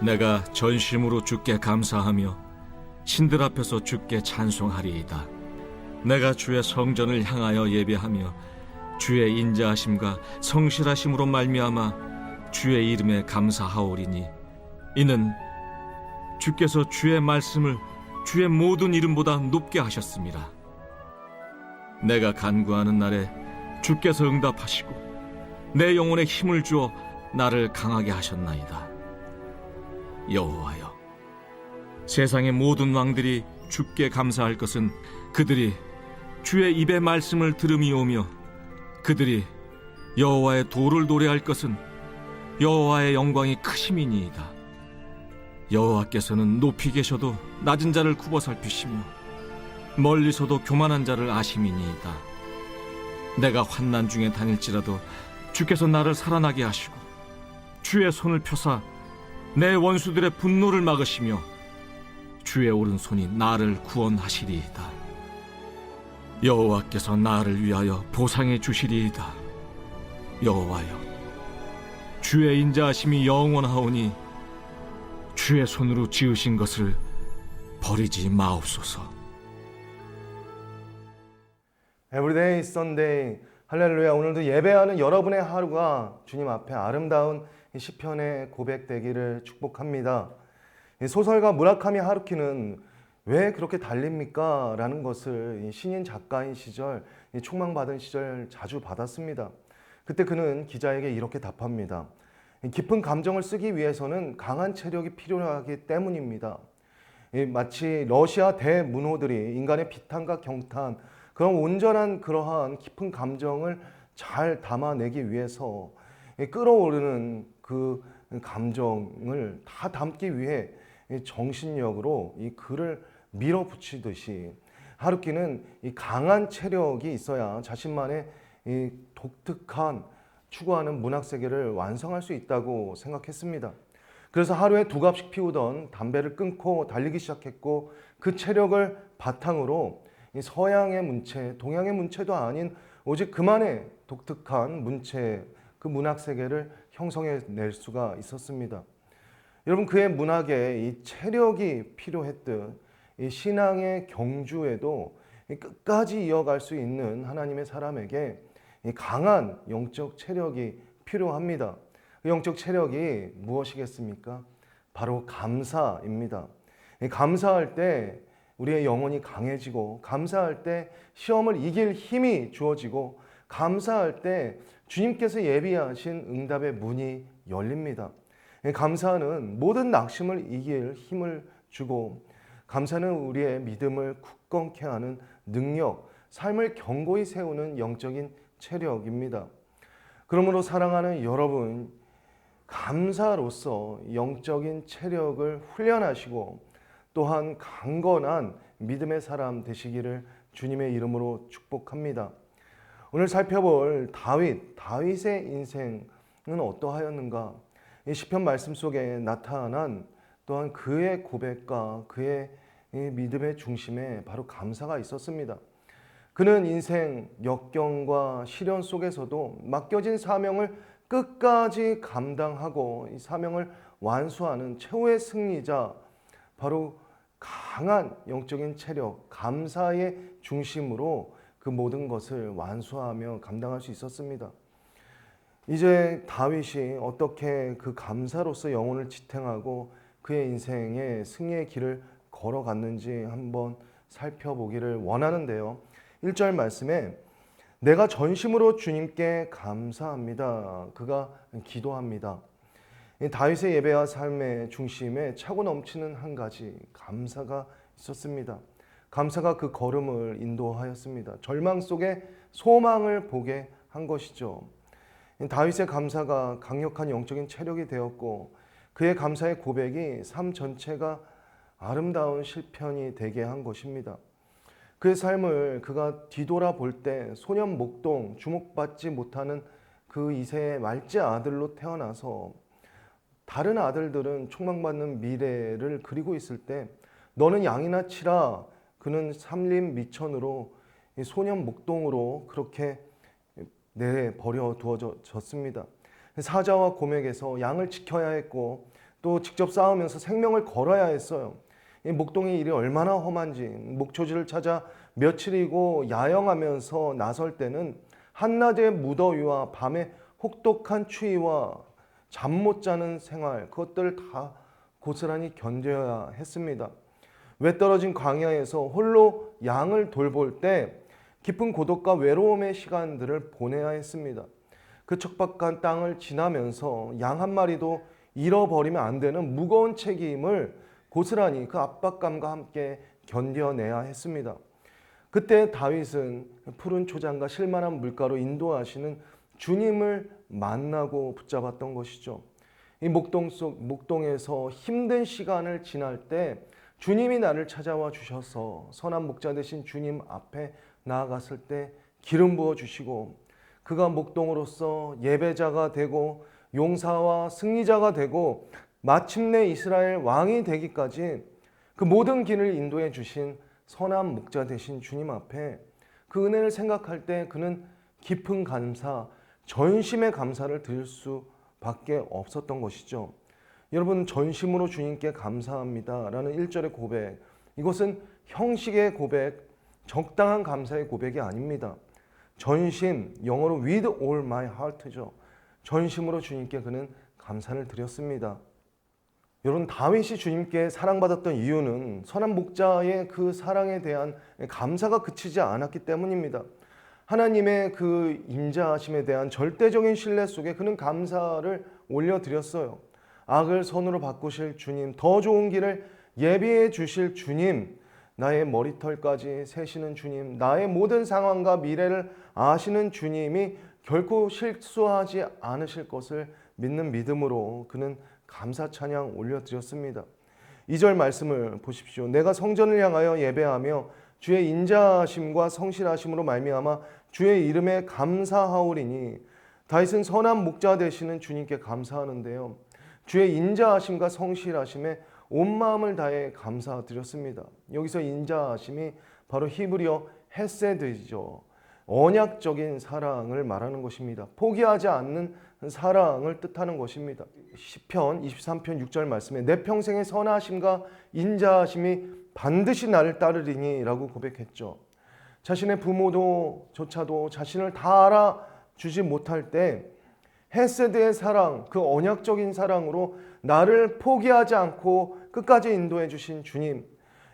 내가 전심으로 주께 감사하며 신들 앞에서 주께 찬송하리이다. 내가 주의 성전을 향하여 예배하며 주의 인자하심과 성실하심으로 말미암아 주의 이름에 감사하오리니 이는 주께서 주의 말씀을 주의 모든 이름보다 높게 하셨습니다. 내가 간구하는 날에 주께서 응답하시고 내 영혼에 힘을 주어 나를 강하게 하셨나이다. 여호와여, 세상의 모든 왕들이 주께 감사할 것은 그들이 주의 입의 말씀을 들음이오며 그들이 여호와의 도를 노래할 것은 여호와의 영광이 크심이니이다. 여호와께서는 높이 계셔도 낮은 자를 굽어 살피시며 멀리서도 교만한 자를 아심이니이다. 내가 환난 중에 다닐지라도 주께서 나를 살아나게 하시고 주의 손을 펴사 내 원수들의 분노를 막으시며 주의 오른손이 나를 구원하시리이다. 여호와께서 나를 위하여 보상해 주시리이다. 여호와여, 주의 인자하심이 영원하오니 주의 손으로 지으신 것을 버리지 마옵소서. 에브리데이 선데이 할렐루야. 오늘도 예배하는 여러분의 하루가 주님 앞에 아름다운 시편의 고백되기를 축복합니다. 소설가 무라카미 하루키는 왜 그렇게 달립니까? 라는 것을 신인 작가인 시절, 촉망받은 시절 자주 받았습니다. 그때 그는 기자에게 이렇게 답합니다. 깊은 감정을 쓰기 위해서는 강한 체력이 필요하기 때문입니다. 마치 러시아 대문호들이 인간의 비탄과 경탄, 그런 온전한 그러한 깊은 감정을 잘 담아내기 위해서 끓어오르는 그 감정을 다 담기 위해 정신력으로 이 글을 밀어붙이듯이 하루키는 이 강한 체력이 있어야 자신만의 이 독특한 추구하는 문학 세계를 완성할 수 있다고 생각했습니다. 그래서 하루에 2갑씩 피우던 담배를 끊고 달리기 시작했고 그 체력을 바탕으로 서양의 문체, 동양의 문체도 아닌 오직 그만의 독특한 문체, 그 문학 세계를 형성해낼 수가 있었습니다. 여러분, 그의 문학에 이 체력이 필요했듯 이 신앙의 경주에도 끝까지 이어갈 수 있는 하나님의 사람에게 이 강한 영적 체력이 필요합니다. 그 영적 체력이 무엇이겠습니까? 바로 감사입니다. 감사할 때 우리의 영혼이 강해지고, 감사할 때 시험을 이길 힘이 주어지고, 감사할 때 주님께서 예비하신 응답의 문이 열립니다. 감사는 모든 낙심을 이길 힘을 주고, 감사는 우리의 믿음을 굳건케 하는 능력, 삶을 견고히 세우는 영적인 체력입니다. 그러므로 사랑하는 여러분, 감사로서 영적인 체력을 훈련하시고 또한 강건한 믿음의 사람 되시기를 주님의 이름으로 축복합니다. 오늘 살펴볼 다윗의 인생은 어떠하였는가? 이 시편 말씀 속에 나타난 또한 그의 고백과 그의 믿음의 중심에 바로 감사가 있었습니다. 그는 인생 역경과 시련 속에서도 맡겨진 사명을 끝까지 감당하고 이 사명을 완수하는 최후의 승리자, 바로 강한 영적인 체력, 감사의 중심으로 그 모든 것을 완수하며 감당할 수 있었습니다. 이제 다윗이 어떻게 그 감사로서 영혼을 지탱하고 그의 인생의 승리의 길을 걸어갔는지 한번 살펴보기를 원하는데요. 1절 말씀에 내가 전심으로 주님께 감사합니다. 그가 기도합니다. 다윗의 예배와 삶의 중심에 차고 넘치는 한 가지 감사가 있었습니다. 감사가 그 걸음을 인도하였습니다. 절망 속에 소망을 보게 한 것이죠. 다윗의 감사가 강력한 영적인 체력이 되었고 그의 감사의 고백이 삶 전체가 아름다운 시편이 되게 한 것입니다. 그의 삶을 그가 뒤돌아볼 때 소년 목동, 주목받지 못하는 그 이세의 말째 아들로 태어나서 다른 아들들은 촉망받는 미래를 그리고 있을 때 너는 양이나 치라, 그는 삼림 미천으로 소년 목동으로 그렇게 내버려 두어졌습니다. 사자와 고맥에서 양을 지켜야 했고 또 직접 싸우면서 생명을 걸어야 했어요. 이 목동의 일이 얼마나 험한지, 목초지를 찾아 며칠이고 야영하면서 나설 때는 한낮의 무더위와 밤의 혹독한 추위와 잠 못 자는 생활, 그것들 다 고스란히 견뎌야 했습니다. 외떨어진 광야에서 홀로 양을 돌볼 때 깊은 고독과 외로움의 시간들을 보내야 했습니다. 그 척박한 땅을 지나면서 양 한 마리도 잃어버리면 안 되는 무거운 책임을 고스란히 그 압박감과 함께 견뎌내야 했습니다. 그때 다윗은 푸른 초장과 실만한 물가로 인도하시는 주님을 만나고 붙잡았던 것이죠. 이 목동에서 힘든 시간을 지날 때 주님이 나를 찾아와 주셔서 선한 목자 되신 주님 앞에 나아갔을 때 기름 부어 주시고, 그가 목동으로서 예배자가 되고 용사와 승리자가 되고 마침내 이스라엘 왕이 되기까지 그 모든 길을 인도해 주신 선한 목자 되신 주님 앞에 그 은혜를 생각할 때 그는 깊은 감사, 전심의 감사를 드릴 수밖에 없었던 것이죠. 여러분, 전심으로 주님께 감사합니다 라는 1절의 고백, 이것은 형식의 고백, 적당한 감사의 고백이 아닙니다. 전심, 영어로 with all my heart죠. 전심으로 주님께 그는 감사를 드렸습니다. 여러분, 다윗이 주님께 사랑받았던 이유는 선한 목자의 그 사랑에 대한 감사가 그치지 않았기 때문입니다. 하나님의 그 인자하심에 대한 절대적인 신뢰 속에 그는 감사를 올려드렸어요. 악을 선으로 바꾸실 주님, 더 좋은 길을 예비해 주실 주님, 나의 머리털까지 세시는 주님, 나의 모든 상황과 미래를 아시는 주님이 결코 실수하지 않으실 것을 믿는 믿음으로 그는 감사 찬양 올려드렸습니다. 2절 말씀을 보십시오. 내가 성전을 향하여 예배하며 주의 인자하심과 성실하심으로 말미암아 주의 이름에 감사하오리니. 다윗은 선한 목자 되시는 주님께 감사하는데요, 주의 인자하심과 성실하심에 온 마음을 다해 감사드렸습니다. 여기서 인자하심이 바로 히브리어 헤세드이죠. 언약적인 사랑을 말하는 것입니다. 포기하지 않는 사랑을 뜻하는 것입니다. 시편 23편 6절 말씀에 내 평생의 선하심과 인자하심이 반드시 나를 따르리니 라고 고백했죠. 자신의 부모조차도 자신을 다 알아주지 못할 때 헤세드의 사랑, 그 언약적인 사랑으로 나를 포기하지 않고 끝까지 인도해 주신 주님,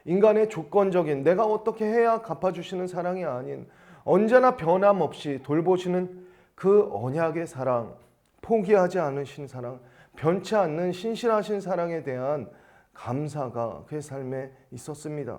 인간의 조건적인 내가 어떻게 해야 갚아주시는 사랑이 아닌 언제나 변함없이 돌보시는 그 언약의 사랑, 포기하지 않으신 사랑, 변치 않는 신실하신 사랑에 대한 감사가 그의 삶에 있었습니다.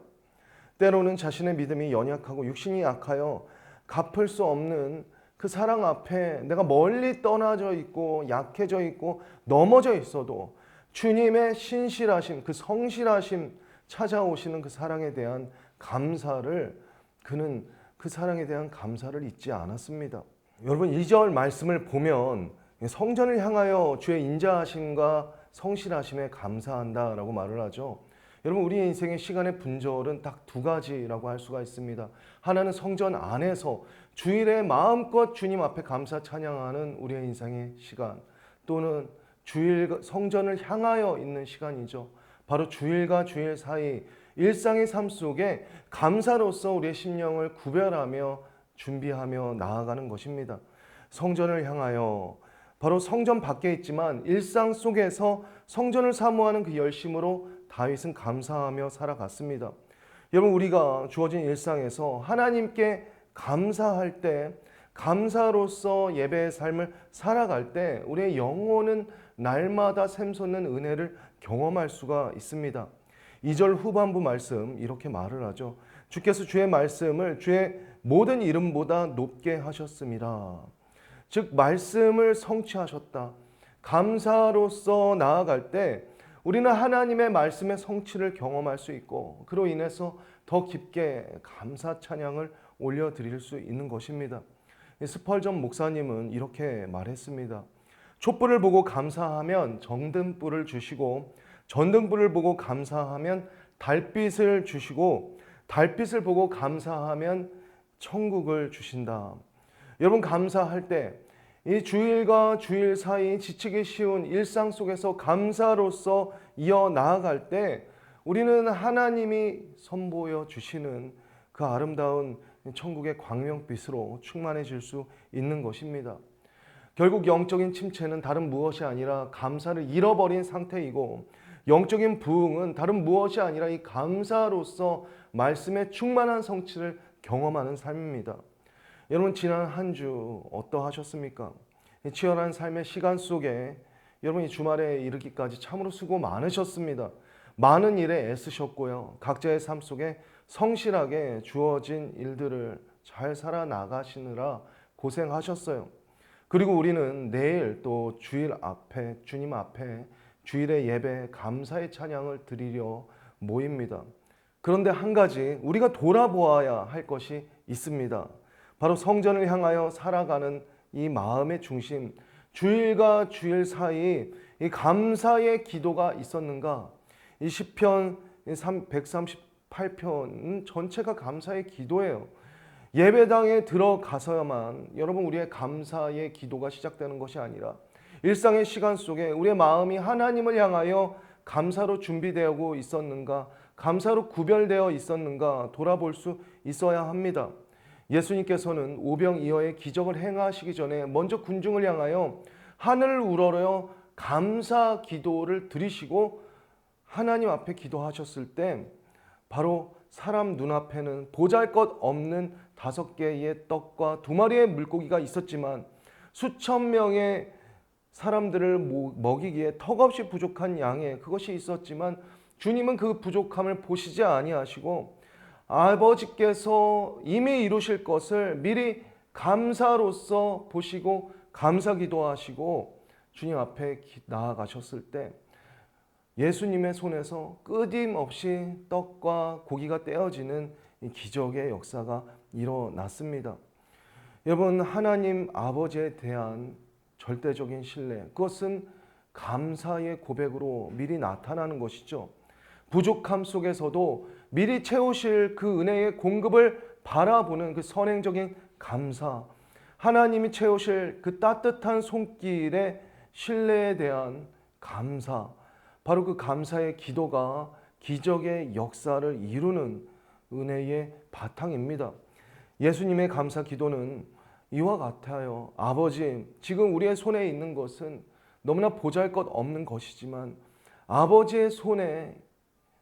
때로는 자신의 믿음이 연약하고 육신이 약하여 갚을 수 없는 그 사랑 앞에 내가 멀리 떠나져 있고 약해져 있고 넘어져 있어도 주님의 신실하심, 그 성실하심 찾아오시는 그 사랑에 대한 감사를, 그는 그 사랑에 대한 감사를 잊지 않았습니다. 여러분, 2절 말씀을 보면 성전을 향하여 주의 인자하심과 성실하심에 감사한다라고 말을 하죠. 여러분, 우리의 인생의 시간의 분절은 딱 두 가지라고 할 수가 있습니다. 하나는 성전 안에서 주일에 마음껏 주님 앞에 감사 찬양하는 우리의 인생의 시간, 또는 주일 성전을 향하여 있는 시간이죠. 바로 주일과 주일 사이 일상의 삶 속에 감사로서 우리의 심령을 구별하며 준비하며 나아가는 것입니다. 성전을 향하여, 바로 성전 밖에 있지만 일상 속에서 성전을 사모하는 그 열심으로 다윗은 감사하며 살아갔습니다. 여러분, 우리가 주어진 일상에서 하나님께 감사할 때, 감사로서 예배의 삶을 살아갈 때 우리의 영혼은 날마다 샘솟는 은혜를 경험할 수가 있습니다. 2절 후반부 말씀 이렇게 말을 하죠. 주께서 주의 말씀을 주의 모든 이름보다 높게 하셨습니다. 즉 말씀을 성취하셨다. 감사로서 나아갈 때 우리는 하나님의 말씀의 성취를 경험할 수 있고, 그로 인해서 더 깊게 감사 찬양을 올려드릴 수 있는 것입니다. 스펄전 목사님은 이렇게 말했습니다. 촛불을 보고 감사하면 정등불을 주시고, 전등불을 보고 감사하면 달빛을 주시고, 달빛을 보고 감사하면 천국을 주신다. 여러분, 감사할 때 이 주일과 주일 사이 지치기 쉬운 일상 속에서 감사로서 이어 나아갈 때 우리는 하나님이 선보여 주시는 그 아름다운 천국의 광명빛으로 충만해질 수 있는 것입니다. 결국 영적인 침체는 다른 무엇이 아니라 감사를 잃어버린 상태이고, 영적인 부흥은 다른 무엇이 아니라 이 감사로서 말씀의 충만한 성취를 경험하는 삶입니다. 여러분, 지난 한 주 어떠하셨습니까? 치열한 삶의 시간 속에 여러분이 주말에 이르기까지 참으로 수고 많으셨습니다. 많은 일에 애쓰셨고요. 각자의 삶 속에 성실하게 주어진 일들을 잘 살아나가시느라 고생하셨어요. 그리고 우리는 내일 또 주일 앞에, 주님 앞에 주일의 예배 감사의 찬양을 드리려 모입니다. 그런데 한 가지 우리가 돌아보아야 할 것이 있습니다. 바로 성전을 향하여 살아가는 이 마음의 중심, 주일과 주일 사이 이 감사의 기도가 있었는가? 이 시편 138편 전체가 감사의 기도예요. 예배당에 들어가서야만 여러분 우리의 감사의 기도가 시작되는 것이 아니라 일상의 시간 속에 우리의 마음이 하나님을 향하여 감사로 준비되고 있었는가, 감사로 구별되어 있었는가 돌아볼 수 있어야 합니다. 예수님께서는 오병이어의 기적을 행하시기 전에 먼저 군중을 향하여 하늘을 우러러 감사 기도를 드리시고 하나님 앞에 기도하셨을 때 바로 사람 눈앞에는 보잘것없는 5개의 떡과 2마리의 물고기가 있었지만 수천 명의 사람들을 먹이기에 턱없이 부족한 양에 그것이 있었지만 주님은 그 부족함을 보시지 아니하시고 아버지께서 이미 이루실 것을 미리 감사로서 보시고 감사 기도하시고 주님 앞에 나아가셨을 때 예수님의 손에서 끊임없이 떡과 고기가 떼어지는 이 기적의 역사가 일어났습니다. 여러분, 하나님 아버지에 대한 절대적인 신뢰, 그것은 감사의 고백으로 미리 나타나는 것이죠. 부족함 속에서도 미리 채우실 그 은혜의 공급을 바라보는 그 선행적인 감사, 하나님이 채우실 그 따뜻한 손길의 신뢰에 대한 감사, 바로 그 감사의 기도가 기적의 역사를 이루는 은혜의 바탕입니다. 예수님의 감사 기도는 이와 같아요. 아버지, 지금 우리의 손에 있는 것은 너무나 보잘것없는 것이지만 아버지의 손에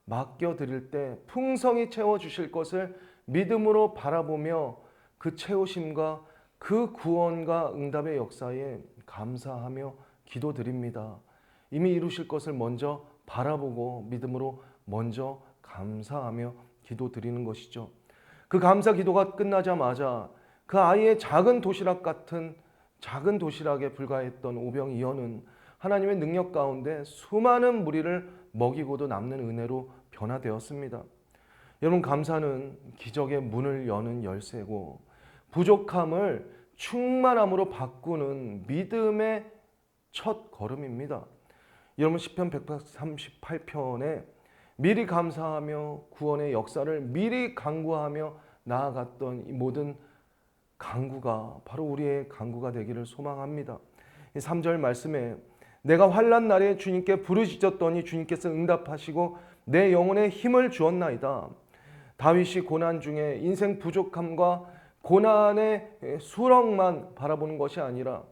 맡겨드릴 때 풍성히 채워주실 것을 믿음으로 바라보며 그 채우심과 그 구원과 응답의 역사에 감사하며 기도드립니다. 이미 이루실 것을 먼저 바라보고 믿음으로 먼저 감사하며 기도드리는 것이죠. 그 감사 기도가 끝나자마자 그 아이의 작은 도시락 같은 작은 도시락에 불과했던 오병이어는 하나님의 능력 가운데 수많은 무리를 먹이고도 남는 은혜로 변화되었습니다. 여러분, 감사는 기적의 문을 여는 열쇠고 부족함을 충만함으로 바꾸는 믿음의 첫 걸음입니다. 여러분, 시편 138편에 미리 감사하며 구원의 역사를 미리 간구하며 나아갔던 이 모든 간구가 바로 우리의 간구가 되기를 소망합니다. 3절 말씀에 내가 환난 날에 주님께 부르짖었더니 주님께서 응답하시고 내 영혼에 힘을 주었나이다. 다윗이 고난 중에 인생 부족함과 고난의 수렁만 바라보는 것이 아니라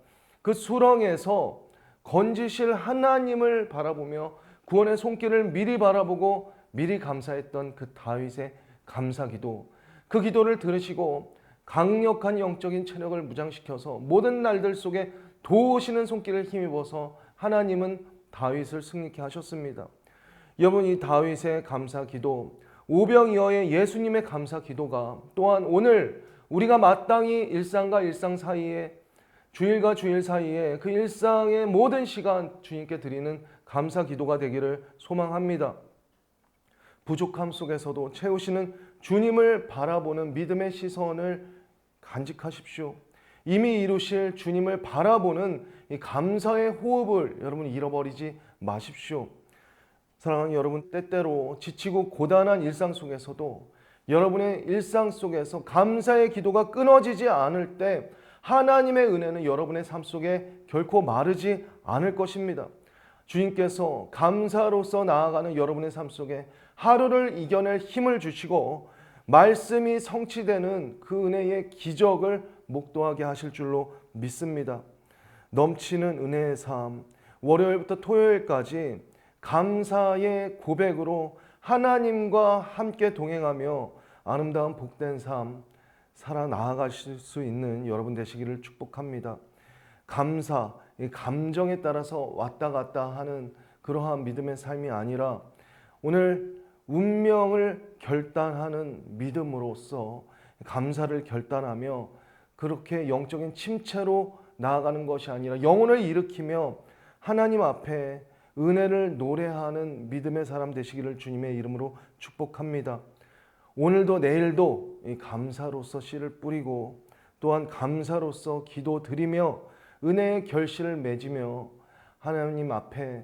그 수렁에서 건지실 하나님을 바라보며 구원의 손길을 미리 바라보고 미리 감사했던 그 다윗의 감사기도, 그 기도를 들으시고 강력한 영적인 체력을 무장시켜서 모든 날들 속에 도우시는 손길을 힘입어서 하나님은 다윗을 승리케 하셨습니다. 여러분, 이 다윗의 감사기도, 오병이어의 예수님의 감사기도가 또한 오늘 우리가 마땅히 일상과 일상 사이에, 주일과 주일 사이에 그 일상의 모든 시간 주님께 드리는 감사기도가 되기를 소망합니다. 부족함 속에서도 채우시는 주님을 바라보는 믿음의 시선을 간직하십시오. 이미 이루실 주님을 바라보는 이 감사의 호흡을 여러분 잃어버리지 마십시오. 사랑하는 여러분, 때때로 지치고 고단한 일상 속에서도 여러분의 일상 속에서 감사의 기도가 끊어지지 않을 때 하나님의 은혜는 여러분의 삶 속에 결코 마르지 않을 것입니다. 주님께서 감사로서 나아가는 여러분의 삶 속에 하루를 이겨낼 힘을 주시고 말씀이 성취되는 그 은혜의 기적을 목도하게 하실 줄로 믿습니다. 넘치는 은혜의 삶, 월요일부터 토요일까지 감사의 고백으로 하나님과 함께 동행하며 아름다운 복된 삶 살아나가실 수 있는 여러분 되시기를 축복합니다. 감사, 감정에 따라서 왔다 갔다 하는 그러한 믿음의 삶이 아니라 오늘 운명을 결단하는 믿음으로써 감사를 결단하며 그렇게 영적인 침체로 나아가는 것이 아니라 영혼을 일으키며 하나님 앞에 은혜를 노래하는 믿음의 사람 되시기를 주님의 이름으로 축복합니다. 오늘도 내일도 이 감사로서 씨를 뿌리고 또한 감사로서 기도 드리며 은혜의 결실을 맺으며 하나님 앞에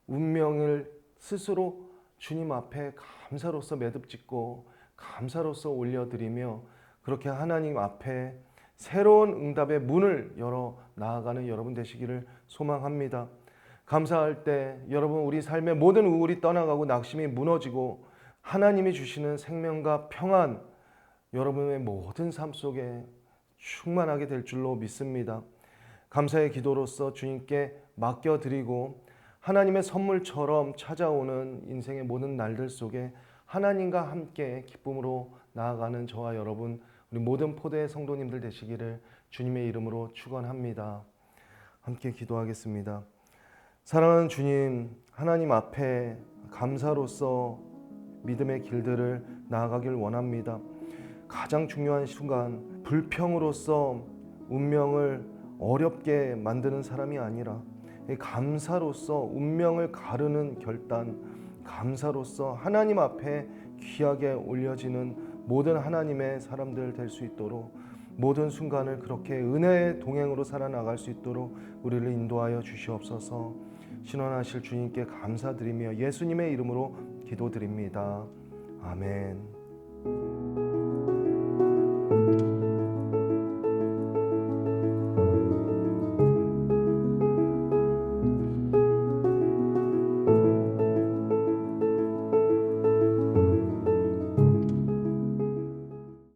운명을 스스로 주님 앞에 감사로서 매듭짓고 감사로서 올려드리며 그렇게 하나님 앞에 새로운 응답의 문을 열어 나아가는 여러분 되시기를 소망합니다. 감사할 때 여러분 우리 삶의 모든 우울이 떠나가고 낙심이 무너지고 하나님이 주시는 생명과 평안 여러분의 모든 삶 속에 충만하게 될 줄로 믿습니다. 감사의 기도로서 주님께 맡겨드리고 하나님의 선물처럼 찾아오는 인생의 모든 날들 속에 하나님과 함께 기쁨으로 나아가는 저와 여러분 우리 모든 포대의 성도님들 되시기를 주님의 이름으로 축원합니다. 함께 기도하겠습니다. 사랑하는 주님, 하나님 앞에 감사로서 믿음의 길들을 나아가길 원합니다. 가장 중요한 순간 불평으로서 운명을 어렵게 만드는 사람이 아니라 감사로서 운명을 가르는 결단, 감사로서 하나님 앞에 귀하게 올려지는 모든 하나님의 사람들 될 수 있도록 모든 순간을 그렇게 은혜의 동행으로 살아나갈 수 있도록 우리를 인도하여 주시옵소서. 신원하실 주님께 감사드리며 예수님의 이름으로 기도드립니다. 아멘.